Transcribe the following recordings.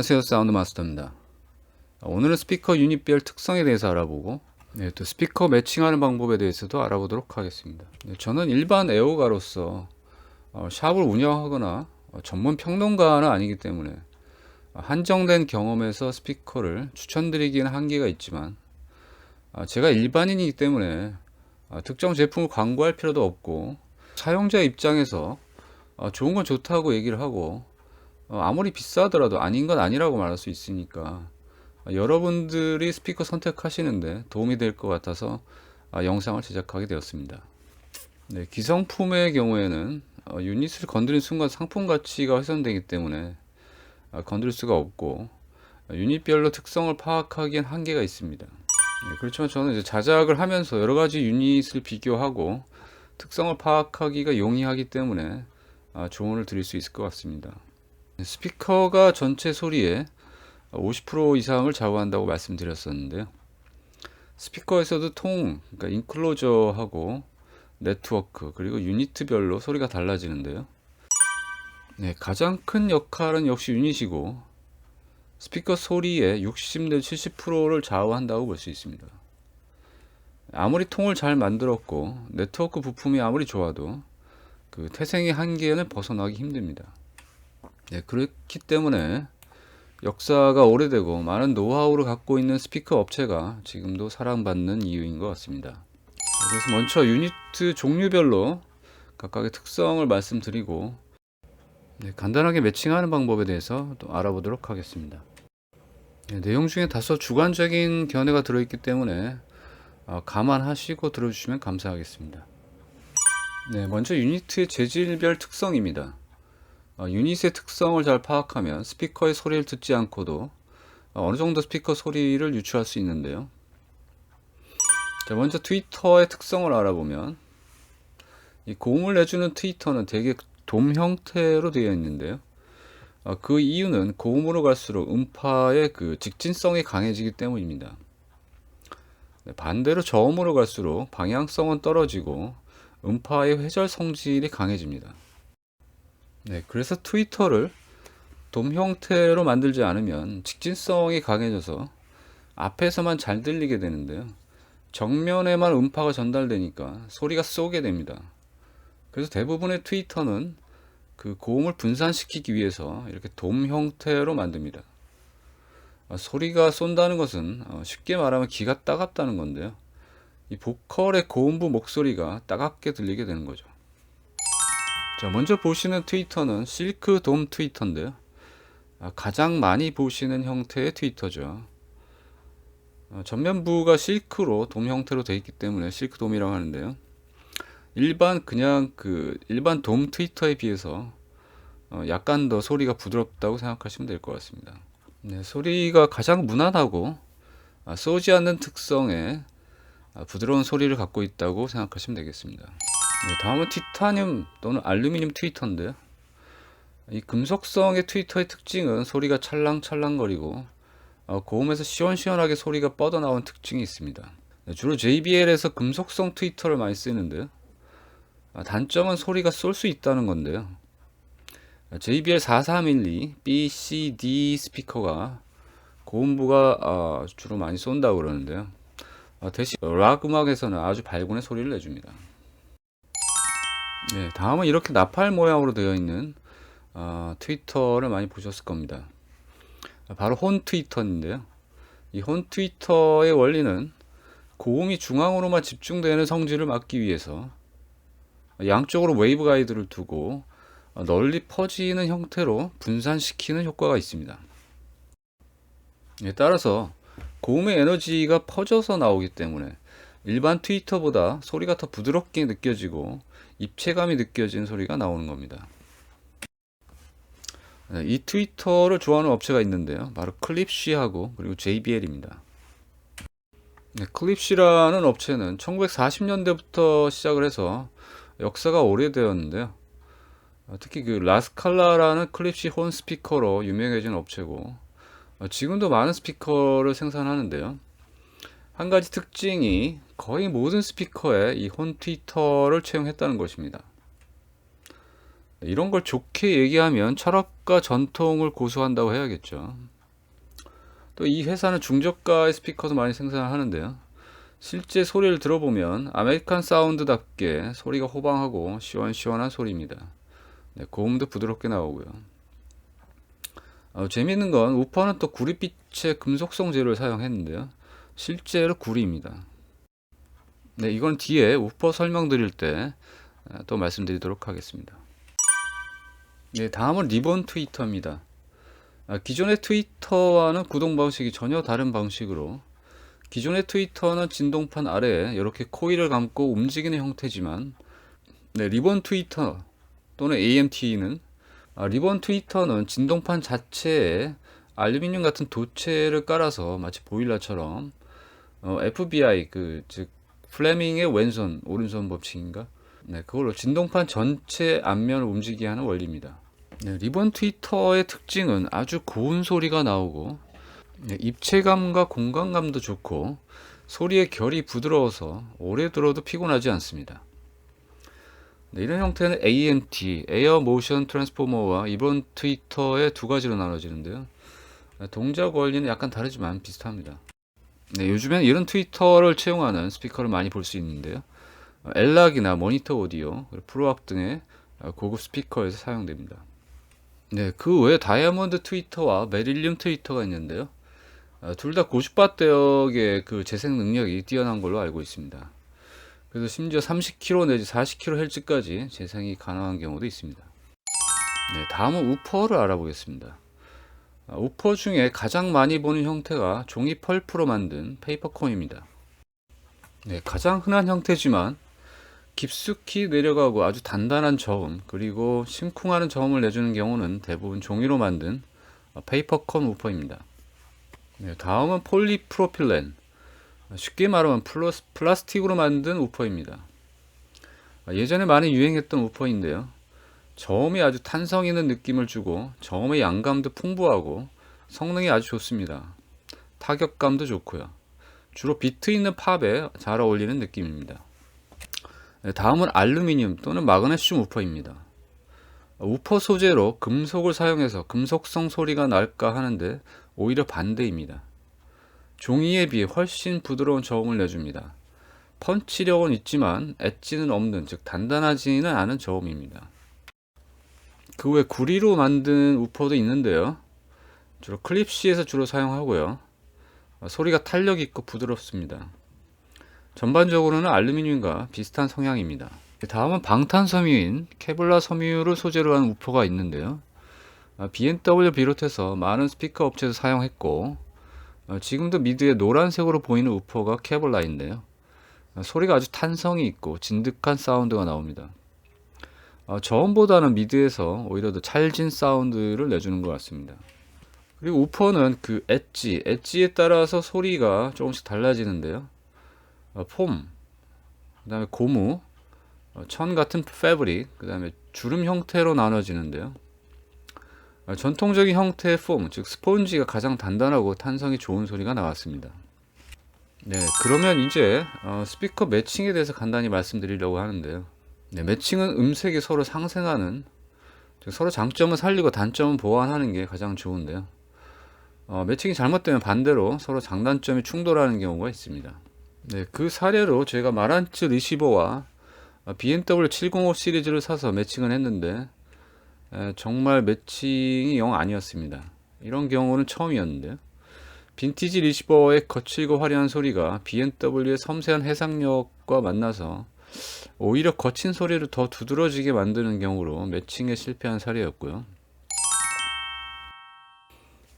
안녕하세요, 사운드 마스터입니다. 오늘은 스피커 유닛별 특성에 대해서 알아보고 또 스피커 매칭하는 방법에 대해서도 알아보도록 하겠습니다. 저는 일반 애호가로서 샵을 운영하거나 전문 평론가는 아니기 때문에 한정된 경험에서 스피커를 추천드리기는 한계가 있지만, 제가 일반인이기 때문에 특정 제품을 광고할 필요도 없고, 사용자 입장에서 좋은 건 좋다고 얘기를 하고, 아무리 비싸더라도 아닌 건 아니라고 말할 수 있으니까 여러분들이 스피커 선택하시는데 도움이 될 것 같아서 영상을 제작하게 되었습니다. 기성품의 경우에는 유닛을 건드린 순간 상품 가치가 훼손되기 때문에 건드릴 수가 없고, 유닛별로 특성을 파악하기엔 한계가 있습니다. 그렇지만 저는 이제 자작을 하면서 여러 가지 유닛을 비교하고 특성을 파악하기가 용이하기 때문에 조언을 드릴 수 있을 것 같습니다. 스피커가 전체 소리의 50% 이상을 좌우한다고 말씀드렸었는데요. 스피커에서도 그러니까 인클로저하고 네트워크, 그리고 유니트별로 소리가 달라지는데요. 가장 큰 역할은 역시 유닛이고, 스피커 소리의 60 내지 70%를 좌우한다고 볼 수 있습니다. 아무리 통을 잘 만들었고 네트워크 부품이 아무리 좋아도 그 태생의 한계는 벗어나기 힘듭니다. 그렇기 때문에 역사가 오래되고 많은 노하우를 갖고 있는 스피커 업체가 지금도 사랑받는 이유인 것 같습니다. 그래서 먼저 유닛 종류별로 각각의 특성을 말씀드리고, 간단하게 매칭하는 방법에 대해서 또 알아보도록 하겠습니다. 내용 중에 다소 주관적인 견해가 들어있기 때문에 감안하시고 들어주시면 감사하겠습니다. 먼저 유닛의 재질별 특성입니다. 유닛의 특성을 잘 파악하면 스피커의 소리를 듣지 않고도 어느 정도 스피커 소리를 유추할 수 있는데요. 먼저 트위터의 특성을 알아보면, 이 고음을 내주는 트위터는 대개 돔 형태로 되어 있는데요. 그 이유는 고음으로 갈수록 음파의 그 직진성이 강해지기 때문입니다. 반대로 저음으로 갈수록 방향성은 떨어지고 음파의 회절 성질이 강해집니다. 그래서 트위터를 돔 형태로 만들지 않으면 직진성이 강해져서 앞에서만 잘 들리게 되는데요. 정면에만 음파가 전달되니까 소리가 쏘게 됩니다. 그래서 대부분의 트위터는 그 고음을 분산시키기 위해서 이렇게 돔 형태로 만듭니다. 소리가 쏜다는 것은 쉽게 말하면 귀가 따갑다는 건데요. 이 보컬의 고음부 목소리가 따갑게 들리게 되는 거죠. 먼저 보시는 트위터는 실크 돔 트위터인데요. 가장 많이 보시는 형태의 트위터죠. 전면부가 실크로 돔 형태로 되어 있기 때문에 실크 돔이라고 하는데요. 일반 돔 트위터에 비해서 약간 더 소리가 부드럽다고 생각하시면 될 것 같습니다. 소리가 가장 무난하고 쏘지 않는 특성의 부드러운 소리를 갖고 있다고 생각하시면 되겠습니다. 다음은 티타늄 또는 알루미늄 트위터인데요. 이 금속성의 트위터의 특징은 소리가 찰랑찰랑거리고 고음에서 시원시원하게 소리가 뻗어나오는 특징이 있습니다. 주로 JBL에서 금속성 트위터를 많이 쓰는데요. 단점은 소리가 쏠 수 있다는 건데요. JBL 4312 BCD 스피커가 고음부가 주로 많이 쏜다고 그러는데요. 대신 락 음악에서는 아주 발군의 소리를 내줍니다. 다음은 이렇게 나팔 모양으로 되어 있는 트위터를 많이 보셨을 겁니다. 바로 혼 트위터인데요. 이 혼 트위터의 원리는 고음이 중앙으로만 집중되는 성질을 막기 위해서 양쪽으로 웨이브 가이드를 두고 널리 퍼지는 형태로 분산시키는 효과가 있습니다. 따라서 고음의 에너지가 퍼져서 나오기 때문에 일반 트위터보다 소리가 더 부드럽게 느껴지고 입체감이 느껴지는 소리가 나오는 겁니다. 이 트위터를 좋아하는 업체가 있는데요. 바로 클립시하고 그리고 JBL입니다. 클립시라는 업체는 1940년대부터 시작을 해서 역사가 오래되었는데요. 특히 그 라스칼라라는 클립시 혼 스피커로 유명해진 업체고, 지금도 많은 스피커를 생산하는데요. 한 가지 특징이 거의 모든 스피커에 이 혼 트위터를 채용했다는 것입니다. 이런 걸 좋게 얘기하면 철학과 전통을 고수한다고 해야겠죠. 또 이 회사는 중저가의 스피커도 많이 생산을 하는데요. 실제 소리를 들어보면 아메리칸 사운드답게 소리가 호방하고 시원시원한 소리입니다. 네, 고음도 부드럽게 나오고요. 재미있는 건 우퍼는 또 구릿빛의 금속성 재료를 사용했는데요. 실제로 구리입니다. 네, 이건 뒤에 우퍼 설명드릴 때 또 말씀드리도록 하겠습니다. 네, 다음은 리본 트위터입니다. 기존의 트위터와는 구동 방식이 전혀 다른 방식으로, 기존의 트위터는 진동판 아래에 이렇게 코일을 감고 움직이는 형태지만, 네, 리본 트위터 또는 AMT는 리본 트위터는 진동판 자체에 알루미늄 같은 도체를 깔아서 마치 보일러처럼 FBI 즉 플레밍의 왼손 오른손 법칙인가? 네, 그걸로 진동판 전체 앞면을 움직이게 하는 원리입니다. 네, 리본 트위터의 특징은 아주 고운 소리가 나오고, 네, 입체감과 공간감도 좋고 소리의 결이 부드러워서 오래 들어도 피곤하지 않습니다. 네, 이런 형태는 AMT, 에어 모션 트랜스포머와 리본 트위터의 두 가지로 나눠지는데요. 동작 원리는 약간 다르지만 비슷합니다. 네, 요즘엔 이런 트위터를 채용하는 스피커를 많이 볼 수 있는데요. 엘락이나 모니터 오디오, 프로악 등의 고급 스피커에서 사용됩니다. 네, 그 외에 다이아몬드 트위터와 베릴륨 트위터가 있는데요. 둘 다 고주파대역의 그 재생 능력이 뛰어난 걸로 알고 있습니다. 그래서 심지어 30kHz 내지 40kHz까지 재생이 가능한 경우도 있습니다. 네, 다음은 우퍼를 알아보겠습니다. 우퍼 중에 가장 많이 보는 형태가 종이 펄프로 만든 페이퍼콘입니다. 네, 가장 흔한 형태지만 깊숙이 내려가고 아주 단단한 저음, 그리고 심쿵하는 저음을 내주는 경우는 대부분 종이로 만든 페이퍼콘 우퍼입니다. 네, 다음은 폴리프로필렌, 쉽게 말하면 플라스틱으로 만든 우퍼입니다. 예전에 많이 유행했던 우퍼인데요. 저음이 아주 탄성 있는 느낌을 주고 저음의 양감도 풍부하고 성능이 아주 좋습니다. 타격감도 좋고요. 주로 비트 있는 팝에 잘 어울리는 느낌입니다. 다음은 알루미늄 또는 마그네슘 우퍼입니다. 우퍼 소재로 금속을 사용해서 금속성 소리가 날까 하는데 오히려 반대입니다. 종이에 비해 훨씬 부드러운 저음을 내줍니다. 펀치력은 있지만 엣지는 없는, 즉 단단하지는 않은 저음입니다. 그 외 구리로 만든 우퍼도 있는데요. 주로 클립시에서 주로 사용하고요. 소리가 탄력 있고 부드럽습니다. 전반적으로는 알루미늄과 비슷한 성향입니다. 다음은 방탄 섬유인 케블라 섬유를 소재로 한 우퍼가 있는데요. B&W 비롯해서 많은 스피커 업체에서 사용했고, 지금도 미드에 노란색으로 보이는 우퍼가 케블라인데요. 소리가 아주 탄성이 있고 진득한 사운드가 나옵니다. 저음보다는 미드에서 오히려 더 찰진 사운드를 내주는 것 같습니다. 그리고 우퍼는 그 엣지에 따라서 소리가 조금씩 달라지는데요. 폼, 그 다음에 고무, 천 같은 패브릭, 그 다음에 주름 형태로 나눠지는데요. 전통적인 형태의 폼, 즉 스폰지가 가장 단단하고 탄성이 좋은 소리가 나왔습니다. 네, 그러면 이제 스피커 매칭에 대해서 간단히 말씀드리려고 하는데요. 네, 매칭은 음색이 서로 상생하는, 즉 서로 장점을 살리고 단점을 보완하는 게 가장 좋은데요. 매칭이 잘못되면 반대로 서로 장단점이 충돌하는 경우가 있습니다. 네, 그 사례로 제가 마란츠 리시버와 B&W 705 시리즈를 사서 매칭을 했는데 정말 매칭이 영 아니었습니다. 이런 경우는 처음이었는데요. 빈티지 리시버의 거칠고 화려한 소리가 B&W의 섬세한 해상력과 만나서 오히려 거친 소리를 더 두드러지게 만드는 경우로 매칭에 실패한 사례였고요.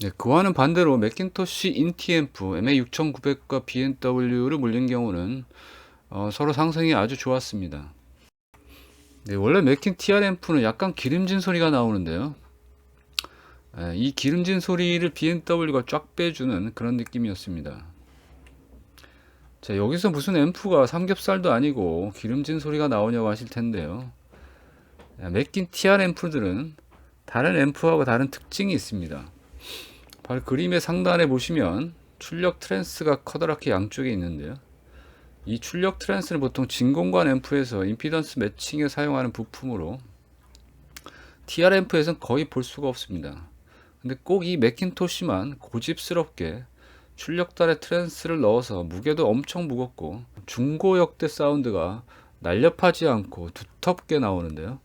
네, 그와는 반대로 맥킨토시 인티앰프 MA6900과 B&W를 물린 경우는 서로 상승이 아주 좋았습니다. 네, 원래 맥킨 TR 앰프는 약간 기름진 소리가 나오는데요. 이 기름진 소리를 B&W가 쫙 빼주는 그런 느낌이었습니다. 자, 여기서 무슨 앰프가 삼겹살도 아니고 기름진 소리가 나오냐고 하실 텐데요. 맥킨 TR 앰프들은 다른 앰프하고 다른 특징이 있습니다. 바로 그림의 상단에 보시면 출력 트랜스가 커다랗게 양쪽에 있는데요. 이 출력 트랜스는 보통 진공관 앰프에서 임피던스 매칭에 사용하는 부품으로 TR 앰프에서는 거의 볼 수가 없습니다. 근데 꼭 이 매킨토시만 고집스럽게 출력단에 트랜스를 넣어서 무게도 엄청 무겁고 중고역대 사운드가 날렵하지 않고 두텁게 나오는데요.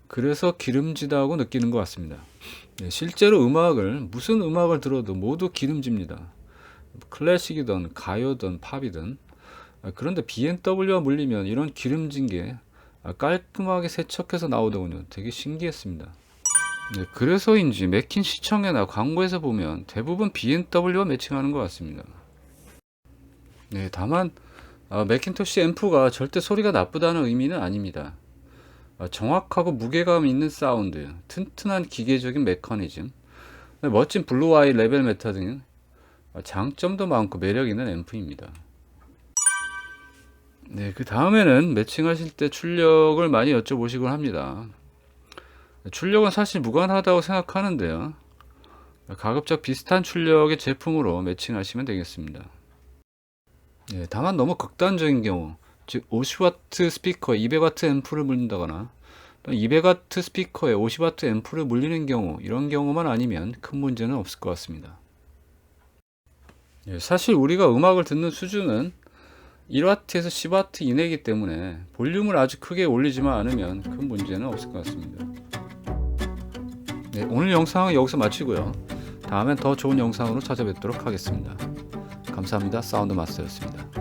그래서 기름지다고 느끼는 것 같습니다. 네, 실제로 무슨 음악을 들어도 모두 기름집니다. 클래식이든 가요든 팝이든. 그런데 BMW와 물리면 이런 기름진 게 깔끔하게 세척해서 나오더군요. 되게 신기했습니다. 네, 그래서인지 맥킨 시청에나 광고에서 보면 대부분 BMW와 매칭하는 것 같습니다. 네, 다만 매킨토시 앰프가 절대 소리가 나쁘다는 의미는 아닙니다. 정확하고 무게감 있는 사운드, 튼튼한 기계적인 메커니즘, 멋진 블루아이 레벨 메타 등 장점도 많고 매력 있는 앰프입니다. 네, 그 다음에는 매칭하실 때 출력을 많이 여쭤보시곤 합니다. 출력은 사실 무관하다고 생각하는데요. 가급적 비슷한 출력의 제품으로 매칭하시면 되겠습니다. 네, 다만 너무 극단적인 경우, 즉 50W 스피커에 200W 앰프를 물린다거나 200W 스피커에 50W 앰프를 물리는 경우, 이런 경우만 아니면 큰 문제는 없을 것 같습니다. 네, 사실 우리가 음악을 듣는 수준은 1W에서 10W 이내이기 때문에 볼륨을 아주 크게 올리지만 않으면 큰 문제는 없을 것 같습니다. 네, 오늘 영상은 여기서 마치고요. 다음엔 더 좋은 영상으로 찾아뵙도록 하겠습니다. 감사합니다. 사운드 마스터였습니다.